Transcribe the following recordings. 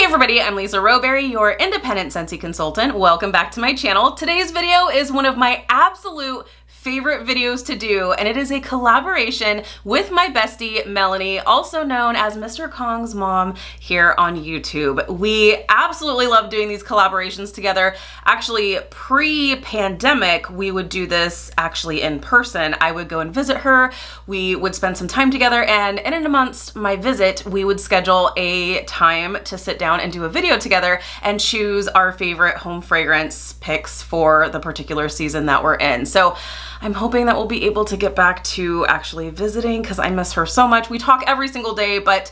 everybody, I'm Lisa Rowberry, your independent Scentsy consultant. Welcome back to my channel. Today's video is one of my absolute favorite videos to do, and it is a collaboration with my bestie Melanie, also known as MrKongsMom here on YouTube. We absolutely love doing these collaborations together. Actually, pre-pandemic, we would do this actually in person. I would go and visit her, we would spend some time together, and in and amongst my visit, we would schedule a time to sit down and do a video together and choose our favorite home fragrance picks for the particular season that we're in. So I'm hoping that we'll be able to get back to actually visiting because I miss her so much. We talk every single day, but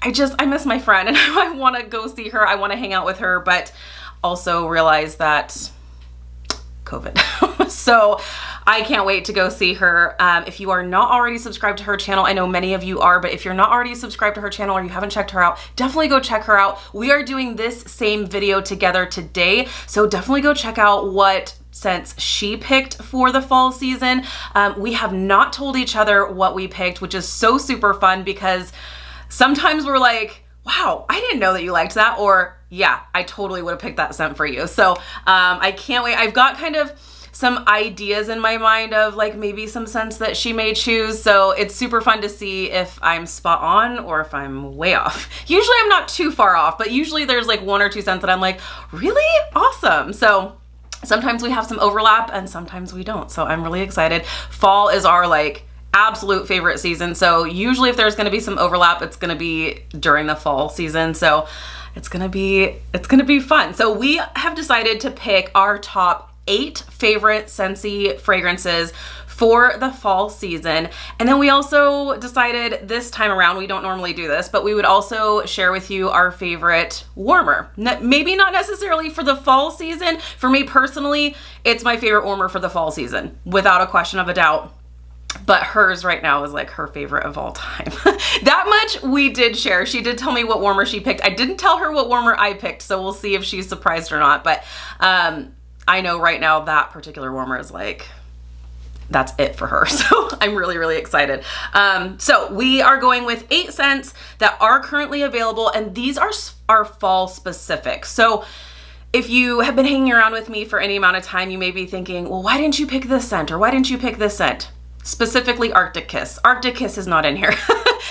I miss my friend and I want to go see her. I want to hang out with her, but also realize that COVID. So I can't wait to go see her. If you are not already subscribed to her channel, I know many of you are, but if you're not already subscribed to her channel or you haven't checked her out, definitely go check her out. We are doing this same video together today, so definitely go check out what scents she picked for the fall season. We have not told each other what we picked, which is so super fun because sometimes we're like, wow, I didn't know that you liked that, or yeah, I totally would have picked that scent for you. So I can't wait. I've got kind of some ideas in my mind of like maybe some scents that she may choose. So it's super fun to see if I'm spot on or if I'm way off. Usually I'm not too far off, but usually there's like one or two scents that I'm like, really awesome. So sometimes we have some overlap and sometimes we don't. So I'm really excited. Fall is our like absolute favorite season. So usually if there's gonna be some overlap, it's gonna be during the fall season. So it's gonna be fun. So we have decided to pick our top 8 favorite Scentsy fragrances for the fall season. And then we also decided this time around, we don't normally do this, but we would also share with you our favorite warmer. Maybe not necessarily for the fall season. For me personally, it's my favorite warmer for the fall season, without a question of a doubt. But hers right now is like her favorite of all time. That much we did share. She did tell me what warmer she picked. I didn't tell her what warmer I picked, so we'll see if she's surprised or not. But I know right now that particular warmer is like, that's it for her. So I'm really, really excited. So we are going with 8 scents that are currently available, and these are fall specific. So if you have been hanging around with me for any amount of time, you may be thinking, well, why didn't you pick this scent? Or why didn't you pick this scent? Specifically Arctic Kiss. Arctic Kiss is not in here.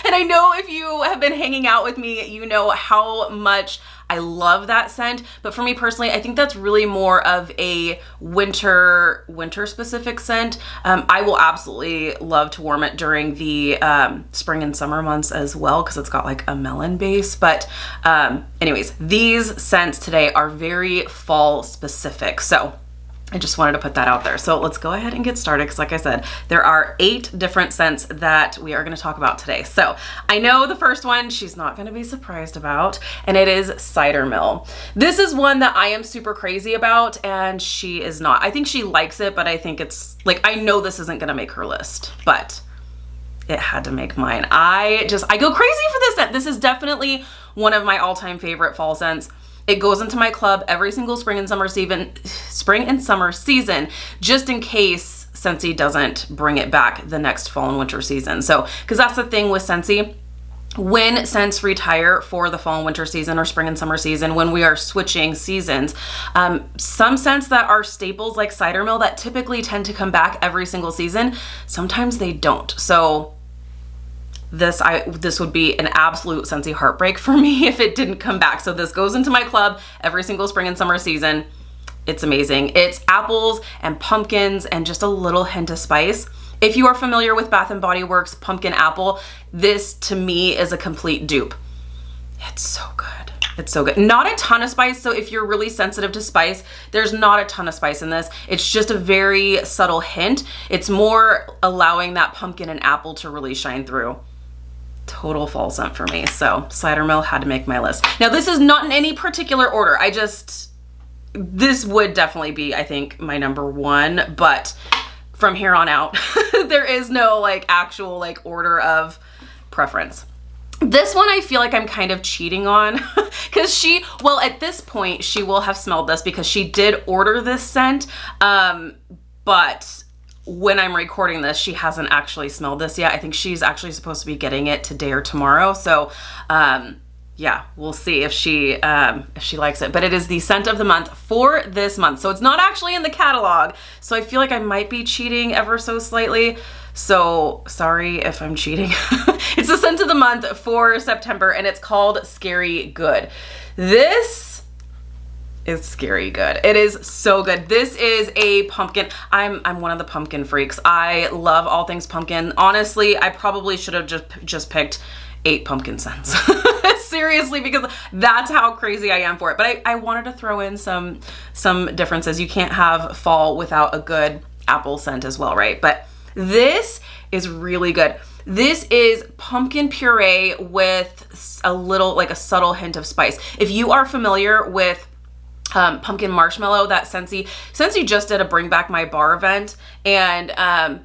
And I know if you have been hanging out with me, you know how much I love that scent. But for me personally, I think that's really more of a winter specific scent. I will absolutely love to warm it during the spring and summer months as well because it's got like a melon base. But anyways, these scents today are very fall specific. So I just wanted to put that out there. So let's go ahead and get started because like I said, there are 8 different scents that we are going to talk about today. So I know the first one she's not going to be surprised about, and it is Cider Mill. This is one that I am super crazy about and she is not. I think she likes it, but I think it's like, I know this isn't going to make her list, but it had to make mine. I go crazy for this scent. This is definitely one of my all-time favorite fall scents. It goes into my club every single spring and summer season, just in case Scentsy doesn't bring it back the next fall and winter season. So, because that's the thing with Scentsy, when scents retire for the fall and winter season or spring and summer season, when we are switching seasons, some scents that are staples like Cider Mill that typically tend to come back every single season, sometimes they don't. So this would be an absolute Scentsy heartbreak for me if it didn't come back. So this goes into my club every single spring and summer season. It's amazing. It's apples and pumpkins and just a little hint of spice. If you are familiar with Bath & Body Works pumpkin apple, this to me is a complete dupe. It's so good. It's so good. Not a ton of spice, so if you're really sensitive to spice, there's not a ton of spice in this. It's just a very subtle hint. It's more allowing that pumpkin and apple to really shine through. Total fall scent for me. So Cider Mill had to make my list. Now this is not in any particular order. This would definitely be, I think, my number 1, but from here on out, there is no like actual like order of preference. This one I feel like I'm kind of cheating on because well, at this point she will have smelled this because she did order this scent, but when I'm recording this, she hasn't actually smelled this yet. I think she's actually supposed to be getting it today or tomorrow. So yeah, we'll see if she likes it. But it is the scent of the month for this month. So it's not actually in the catalog. So I feel like I might be cheating ever so slightly. So sorry if I'm cheating. It's the scent of the month for September, and it's called Scary Good. This is scary good. It is so good. This is a pumpkin. I'm one of the pumpkin freaks. I love all things pumpkin. Honestly, I probably should have just picked 8 pumpkin scents. Seriously, because that's how crazy I am for it. But I wanted to throw in some differences. You can't have fall without a good apple scent as well, right? But this is really good. This is pumpkin puree with a little, like a subtle hint of spice. If you are familiar with pumpkin marshmallow, that Scentsy just did a Bring Back My Bar event, and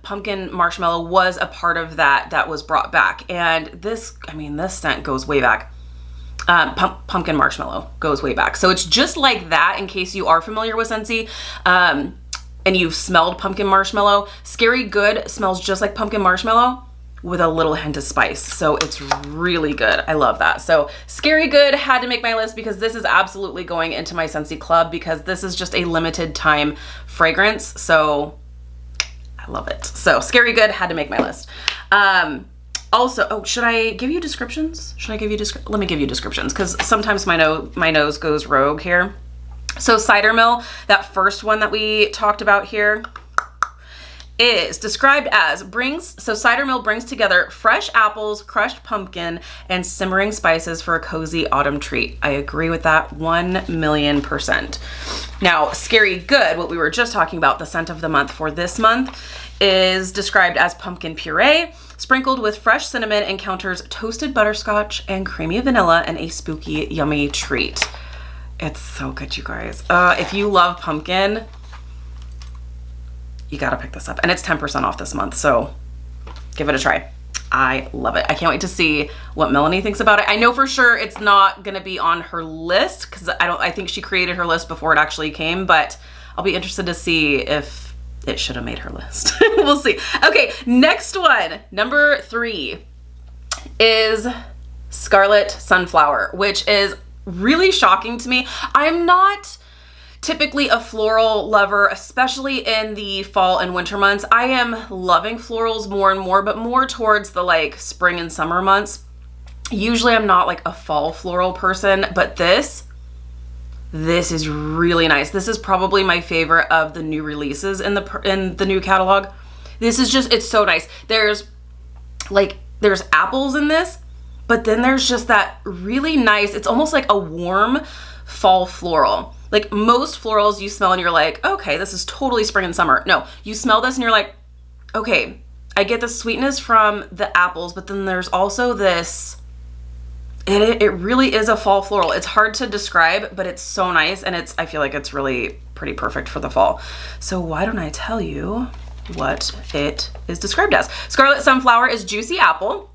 pumpkin marshmallow was a part of that was brought back. And this, I mean, this scent goes way back. Pumpkin marshmallow goes way back. So it's just like that, in case you are familiar with Scentsy and you've smelled pumpkin marshmallow. Scary Good smells just like pumpkin marshmallow with a little hint of spice. So it's really good. I love that. So Scary Good had to make my list because this is absolutely going into my Scentsy club, because this is just a limited time fragrance. So I love it. So Scary Good had to make my list. Also, oh, should I give you descriptions? Let me give you descriptions, because sometimes my nose goes rogue here. So Cider Mill, that first one that we talked about here, is described as Cider Mill brings together fresh apples, crushed pumpkin, and simmering spices for a cozy autumn treat. I agree with that 1,000,000%. Now, Scary Good, what we were just talking about, the scent of the month for this month, is described as pumpkin puree, sprinkled with fresh cinnamon, encounters toasted butterscotch and creamy vanilla, and a spooky, yummy treat. It's so good, you guys. If you love pumpkin, you gotta pick this up. And it's 10% off this month, so give it a try. I love it. I can't wait to see what Melanie thinks about it. I know for sure it's not gonna be on her list, because I think she created her list before it actually came, but I'll be interested to see if it should have made her list. We'll see. Okay, next one, number 3, is Scarlet Sunflower, which is really shocking to me. I'm not typically a floral lover, especially in the fall and winter months. I am loving florals more and more, but more towards the like spring and summer months. Usually I'm not like a fall floral person, but this is really nice. This is probably my favorite of the new releases in the new catalog. This is just, it's so nice. There's apples in this, but then there's just that really nice, it's almost like a warm fall floral. Like most florals you smell and you're like, okay, this is totally spring and summer. No, you smell this and you're like, okay, I get the sweetness from the apples, but then there's also this, it really is a fall floral. It's hard to describe, but it's so nice, and I feel like it's really pretty perfect for the fall. So why don't I tell you what it is described as? Scarlet Sunflower is juicy apple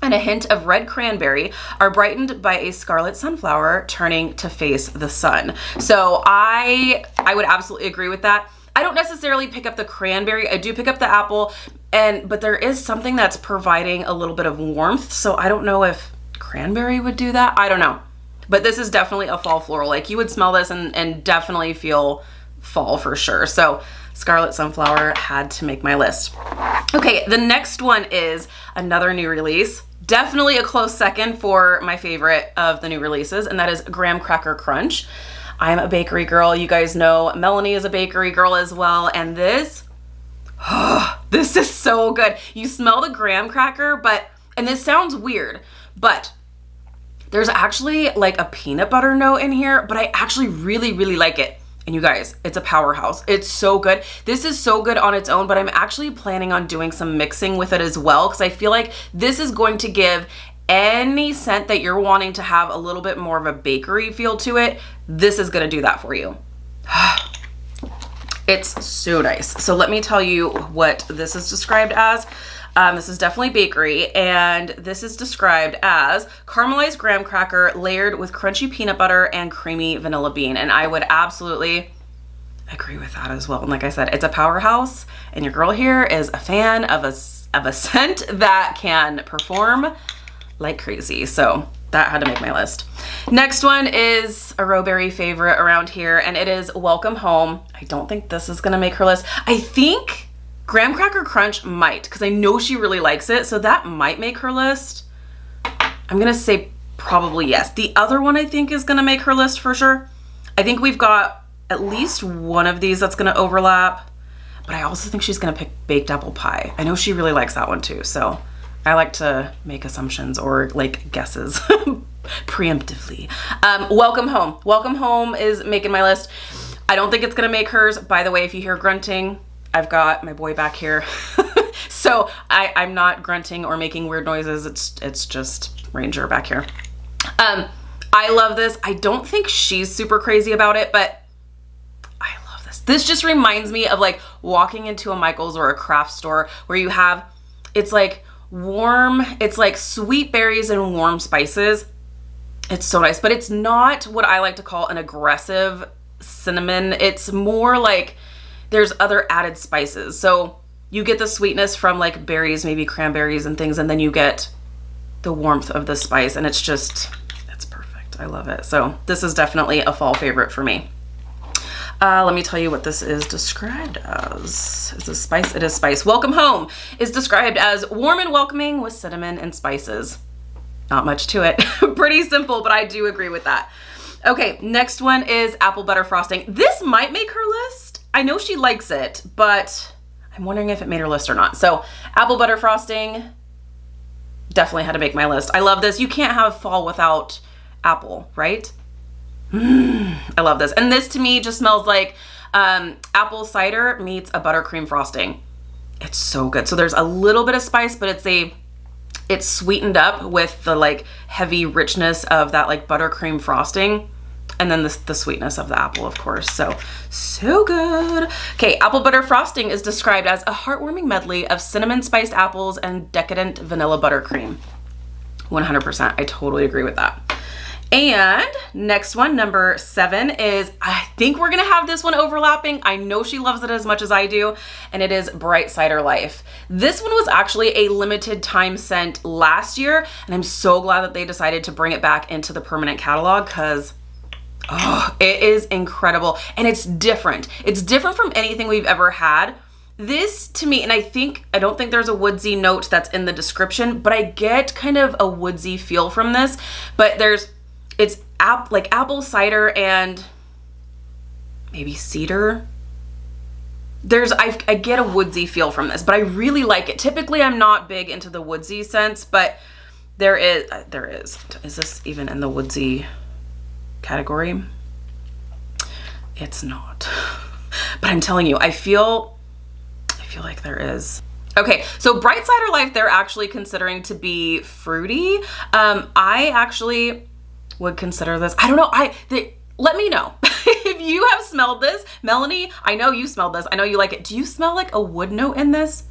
and a hint of red cranberry are brightened by a scarlet sunflower turning to face the sun. So I would absolutely agree with that. I don't necessarily pick up the cranberry. I do pick up the apple, but there is something that's providing a little bit of warmth. So I don't know if cranberry would do that. I don't know. But this is definitely a fall floral. Like you would smell this and definitely feel fall for sure. So Scarlet Sunflower had to make my list. Okay, the next one is another new release. Definitely a close second for my favorite of the new releases, and that is Graham Cracker Crunch. I'm a bakery girl. You guys know Melanie is a bakery girl as well, and this is so good. You smell the graham cracker, and this sounds weird, but there's actually like a peanut butter note in here, but I actually really, really like it. And you guys, it's a powerhouse. It's so good. This is so good on its own, but I'm actually planning on doing some mixing with it as well, because I feel like this is going to give any scent that you're wanting to have a little bit more of a bakery feel to it. This is gonna do that for you. It's so nice. So let me tell you what this is described as. This is definitely bakery, and this is described as caramelized graham cracker layered with crunchy peanut butter and creamy vanilla bean. And I would absolutely agree with that as well. And like I said, it's a powerhouse, and your girl here is a fan of a scent that can perform like crazy. So that had to make my list. Next one is a Rowberry favorite around here, and it is Welcome Home. I don't think this is gonna make her list. I think Graham Cracker Crunch might, because I know she really likes it, so that might make her list. I'm gonna say probably yes. The other one I think is gonna make her list for sure. I think we've got at least one of these that's gonna overlap, but I also think she's gonna pick Baked Apple Pie. I know she really likes that one too, so I like to make assumptions or like guesses preemptively. Welcome Home. Welcome Home is making my list. I don't think it's gonna make hers. By the way, if you hear grunting, I've got my boy back here. So I'm not grunting or making weird noises. It's just Ranger back here. I love this. I don't think she's super crazy about it, but I love this. This just reminds me of like walking into a Michael's or a craft store where you have, it's like warm, it's like sweet berries and warm spices. It's so nice, but it's not what I like to call an aggressive cinnamon. It's more like there's other added spices. So you get the sweetness from like berries, maybe cranberries and things, and then you get the warmth of the spice, and it's just, it's perfect. I love it. So this is definitely a fall favorite for me. Let me tell you what this is described as. Is this spice? It is spice. Welcome Home is described as warm and welcoming with cinnamon and spices. Not much to it. Pretty simple, but I do agree with that. Okay, next one is apple butter frosting. This might make her list. I know she likes it, but I'm wondering if it made her list or not. So apple butter frosting definitely had to make my list. I love this. You can't have fall without apple, right? I love this. And this to me just smells like apple cider meets a buttercream frosting. It's so good. So there's a little bit of spice, but it's sweetened up with the like heavy richness of that like buttercream frosting. And then the sweetness of the apple, of course. So good. Okay, apple butter frosting is described as a heartwarming medley of cinnamon spiced apples and decadent vanilla buttercream. 100%, I totally agree with that. And next one, number 7, is, I think we're gonna have this one overlapping. I know she loves it as much as I do, and it is Bright Cider Life. This one was actually a limited time scent last year, and I'm so glad that they decided to bring it back into the permanent catalog, because oh, it is incredible. And it's different. It's different from anything we've ever had. This to me, and I don't think there's a woodsy note that's in the description, but I get kind of a woodsy feel from this. But it's like apple cider and maybe cedar. I get a woodsy feel from this, but I really like it. Typically, I'm not big into the woodsy scents, but there is. Is this even in the woodsy category? It's not. But I'm telling you, I feel like there is. Okay, so Bright Cider Life, they're actually considering to be fruity. I actually would consider this. I don't know. Let me know if you have smelled this. Melanie, I know you smelled this. I know you like it. Do you smell like a wood note in this?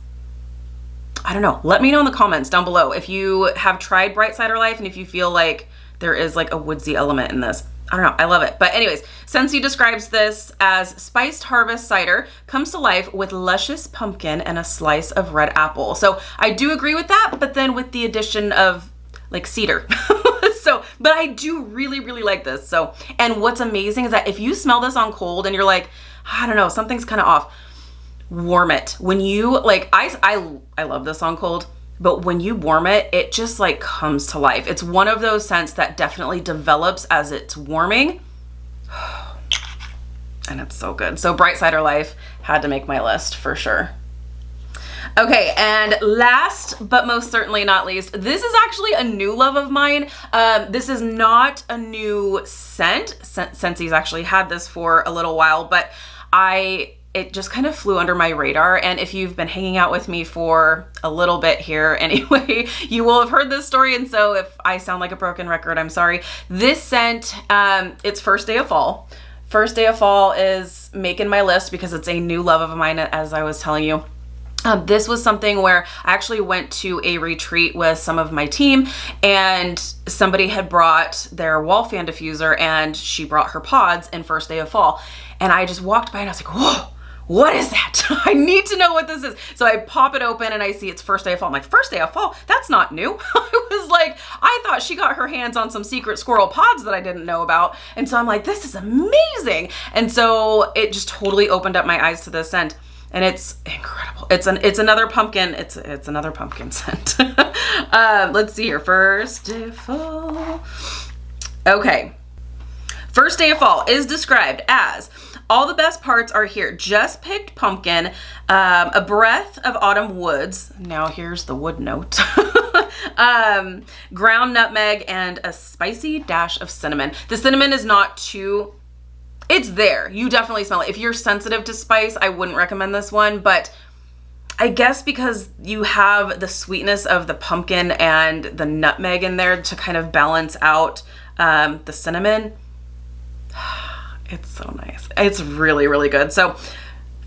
I don't know. Let me know in the comments down below if you have tried Bright Cider Life and if you feel like there is like a woodsy element in this. I don't know. I love it. But anyways, Scentsy describes this as spiced harvest cider comes to life with luscious pumpkin and a slice of red apple. So I do agree with that, but then with the addition of like cedar. But I do really, really like this. So, and what's amazing is that if you smell this on cold and you're like, I don't know, something's kind of off, warm it. When you like, I love this on cold, but when you warm it, it just like comes to life. It's one of those scents that definitely develops as it's warming. And it's so good. So Bright Cider Life had to make my list for sure. Okay, and last but most certainly not least, this is actually a new love of mine. This is not a new scent. Scentsy's actually had this for a little while, but it just kind of flew under my radar. And if you've been hanging out with me for a little bit here anyway, you will have heard this story. And so if I sound like a broken record, I'm sorry. This scent, it's First Day of Fall. First Day of Fall is making my list because it's a new love of mine, as I was telling you. This was something where I actually went to a retreat with some of my team, and somebody had brought their wall fan diffuser and she brought her pods in First Day of Fall. And I just walked by and I was like, whoa, what is that? I need to know what this is. So I pop it open and I see it's First Day of Fall. I'm like, First Day of Fall? That's not new. I was like, I thought she got her hands on some secret squirrel pods that I didn't know about. And so I'm like, this is amazing. And so it just totally opened up my eyes to this scent. And it's incredible. It's another pumpkin. It's another pumpkin scent. Let's see here. First Day of Fall. Okay. First Day of Fall is described as all the best parts are here. Just picked pumpkin, a breath of autumn woods. Now here's the wood note. Ground nutmeg and a spicy dash of cinnamon. The cinnamon is not too, it's there. You definitely smell it. If you're sensitive to spice, I wouldn't recommend this one, but I guess because you have the sweetness of the pumpkin and the nutmeg in there to kind of balance out the cinnamon. It's so nice. It's really, really good. So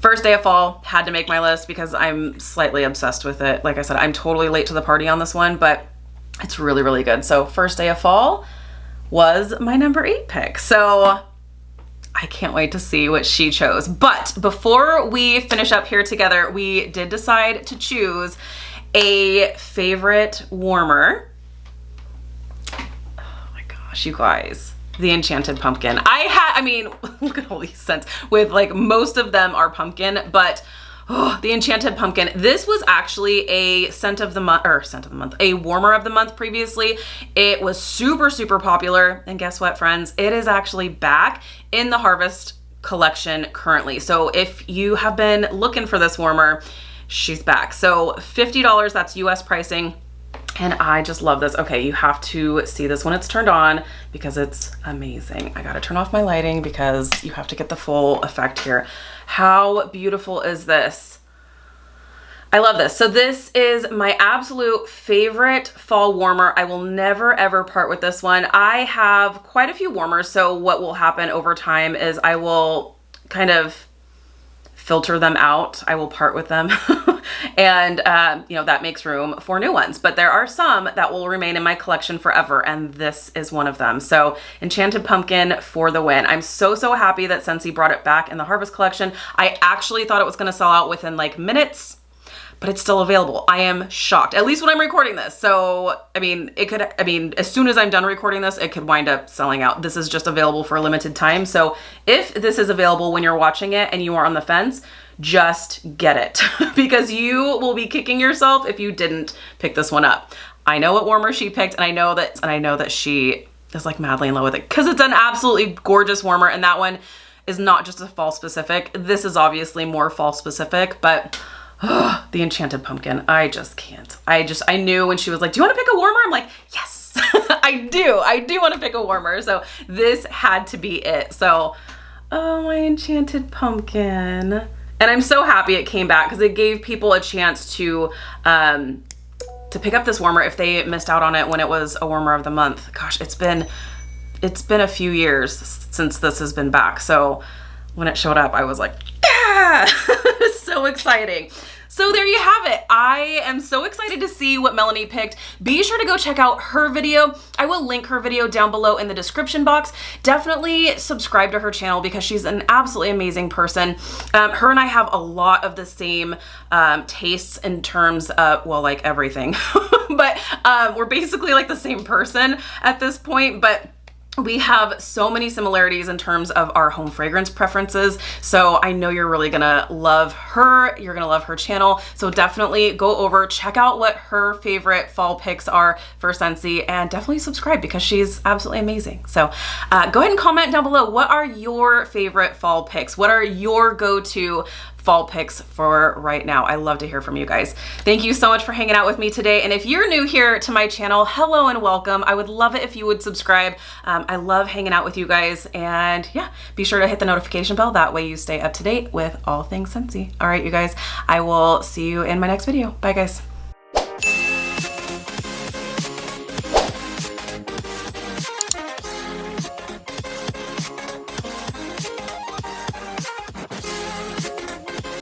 First Day of Fall had to make my list because I'm slightly obsessed with it. Like I said, I'm totally late to the party on this one, but it's really, really good. So First Day of Fall was my number 8 pick. So I can't wait to see what she chose. But before we finish up here together, we did decide to choose a favorite warmer. Oh my gosh, you guys. The Enchanted Pumpkin. I mean, look at all these scents. With like most of them are pumpkin, but the Enchanted Pumpkin. This was actually a scent of the month, a warmer of the month previously. It was super, super popular. And guess what, friends? It is actually back in the Harvest collection currently. So if you have been looking for this warmer, she's back. So $50, that's US pricing. And I just love this. Okay, you have to see this when it's turned on because it's amazing. I gotta turn off my lighting because you have to get the full effect here. How beautiful is this? I love this. So this is my absolute favorite fall warmer. I will never ever part with this one. I have quite a few warmers. So what will happen over time is I will kind of filter them out. I will part with them. And, you know, that makes room for new ones. But there are some that will remain in my collection forever. And this is one of them. So Enchanted Pumpkin for the win. I'm so, so happy that Scentsy brought it back in the Harvest collection. I actually thought it was going to sell out within like minutes, but it's still available. I am shocked, at least when I'm recording this. So, I mean, as soon as I'm done recording this, it could wind up selling out. This is just available for a limited time. So if this is available when you're watching it and you are on the fence, just get it because you will be kicking yourself if you didn't pick this one up. I know what warmer she picked, and I know that she is like madly in love with it because it's an absolutely gorgeous warmer, and that one is not just a fall specific. This is obviously more fall specific, but the Enchanted Pumpkin, I just can't. I knew when she was like, do you want to pick a warmer? I'm like, yes, I do want to pick a warmer. So this had to be it. So, oh, my Enchanted Pumpkin. And I'm so happy it came back because it gave people a chance to pick up this warmer if they missed out on it when it was a warmer of the month. Gosh, it's been a few years since this has been back. So when it showed up, I was like, yeah, so exciting. So there you have it. I am so excited to see what Melanie picked. Be sure to go check out her video. I will link her video down below in the description box. Definitely subscribe to her channel because she's an absolutely amazing person. Her and I have a lot of the same tastes in terms of, well, like everything, but we're basically like the same person at this point, but we have so many similarities in terms of our home fragrance preferences. So I know you're really gonna love her. You're gonna love her channel. So definitely go over, check out what her favorite fall picks are for Scentsy, and definitely subscribe because she's absolutely amazing. So go ahead and comment down below. What are your favorite fall picks? What are your go-to fall picks for right now? I love to hear from you guys. Thank you so much for hanging out with me today. And if you're new here to my channel, hello and welcome. I would love it if you would subscribe. I love hanging out with you guys. And yeah, be sure to hit the notification bell. That way you stay up to date with all things Scentsy. All right, you guys, I will see you in my next video. Bye, guys.